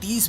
$30